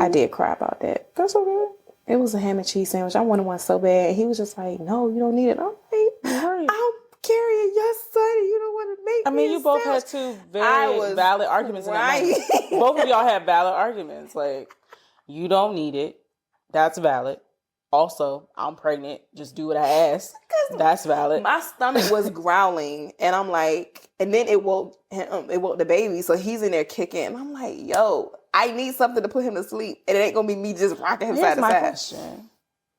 I did cry about that. That's okay. It was a ham and cheese sandwich. I wanted one so bad. And he was just like, no, you don't need it. I'm like, right. I'm carrying your son and you don't want to make me you both had 2 very valid arguments in that moment. Both of y'all had valid arguments. Like, you don't need it. That's valid. Also, I'm pregnant. Just do what I asked. That's valid. My stomach was growling, and I'm like, and then it woke him. It woke the baby, so he's in there kicking. And I'm like, yo, I need something to put him to sleep, and it ain't gonna be me just rocking him side to side. Question.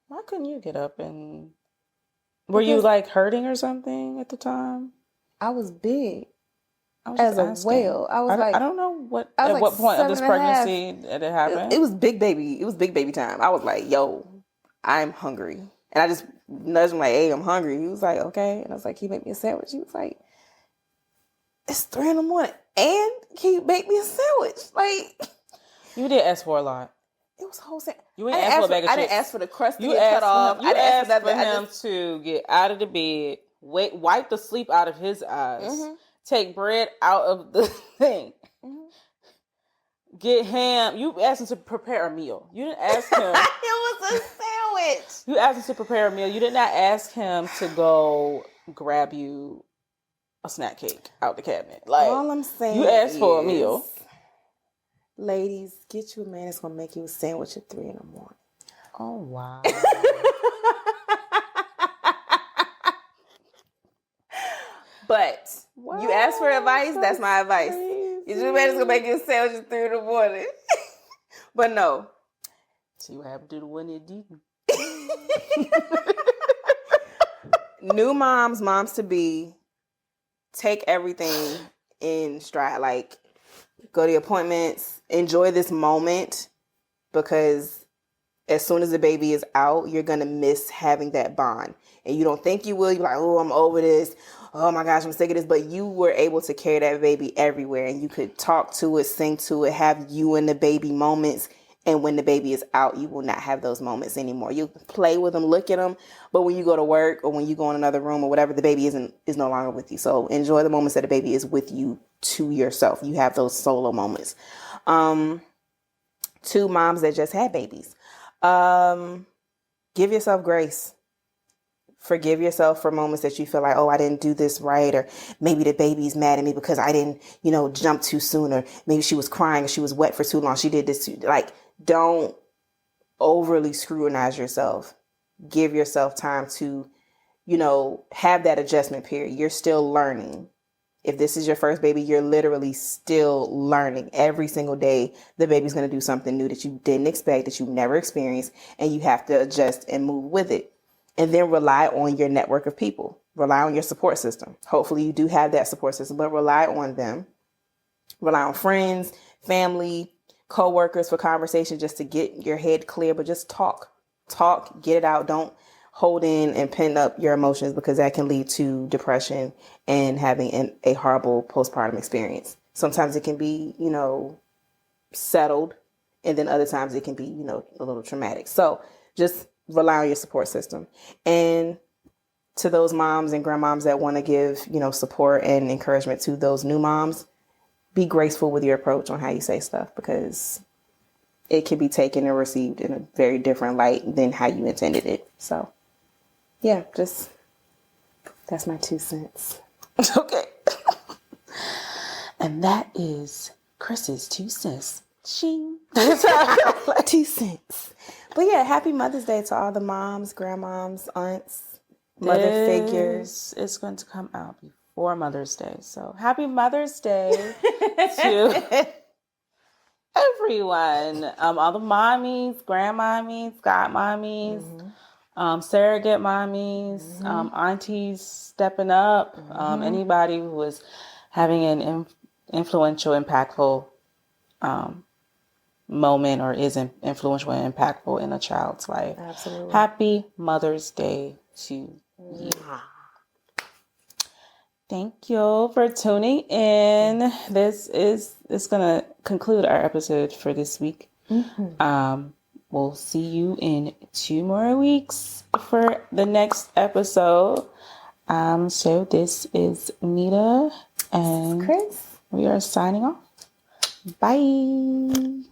Why couldn't you get up and? Were you like hurting or something at the time? I was big. As a whale. I was I don't know at what point of this pregnancy did it happen. It was big baby. It was big baby time. I was like, yo, I'm hungry. And I just nudged him like, hey, I'm hungry. He was like, okay. And I was like, can you make me a sandwich? He was like, it's 3 a.m. and can you make me a sandwich? Like, you did ask for a lot. It was a whole sandwich. You didn't ask for a bag of chips. I didn't ask for the crust to get cut off. You asked for him to get out of the bed, wipe the sleep out of his eyes, take bread out of the thing, get ham. You asked him to prepare a meal. You didn't ask him. It was a sandwich. You asked him to prepare a meal. You did not ask him to go grab you a snack cake out the cabinet. Like, all I'm saying, you asked for a meal. Ladies, get you a man that's gonna make you a sandwich at 3 a.m. Oh wow. But you ask for advice, that's my advice. Get you a man that's gonna make you a sandwich at 3 a.m. But no. See what happened to the one that didn't. New moms to be, take everything in stride. Like, go to appointments, enjoy this moment, because as soon as the baby is out, you're going to miss having that bond. And you don't think you will. You're like, oh, I'm over this. Oh my gosh, I'm sick of this. But you were able to carry that baby everywhere, and you could talk to it, sing to it, have you and the baby moments. And when the baby is out, you will not have those moments anymore. You play with them, look at them. But when you go to work or when you go in another room or whatever, the baby is no longer with you. So enjoy the moments that the baby is with you to yourself. You have those solo moments. 2 moms that just had babies. Give yourself grace. Forgive yourself for moments that you feel like, oh, I didn't do this right. Or maybe the baby's mad at me because I didn't, jump too soon. Or maybe she was crying or she was wet for too long. She did this too. Like, don't overly scrutinize yourself. Give yourself time to, have that adjustment period. You're still learning. If this is your first baby, you're literally still learning. Every single day, the baby's going to do something new that you didn't expect, that you never experienced, and you have to adjust and move with it. And then rely on your network of people. Rely on your support system. Hopefully you do have that support system, but rely on them. Rely on friends, family, coworkers for conversation, just to get your head clear, but just talk, get it out. Don't hold in and pin up your emotions, because that can lead to depression and having a horrible postpartum experience. Sometimes it can be, settled, and then other times it can be, a little traumatic. So just rely on your support system. And to those moms and grandmoms that want to give, support and encouragement to those new moms, be graceful with your approach on how you say stuff, because it can be taken and received in a very different light than how you intended it. So yeah, that's my 2 cents. Okay. And that is Chris's 2 cents. Shing. 2 cents. But yeah, happy Mother's Day to all the moms, grandmoms, aunts, mother figures. It's going to come out before Mother's Day. So happy Mother's Day to everyone. All the mommies, grandmommies, godmommies, surrogate mommies, aunties stepping up, anybody who is having an influential, impactful moment, or is influential and impactful in a child's life. Absolutely. Happy Mother's Day to you. Thank you for tuning in. This is going to conclude our episode for this week. We'll see you in 2 more weeks for the next episode. So this is Nnita and Krys. We are signing off. Bye.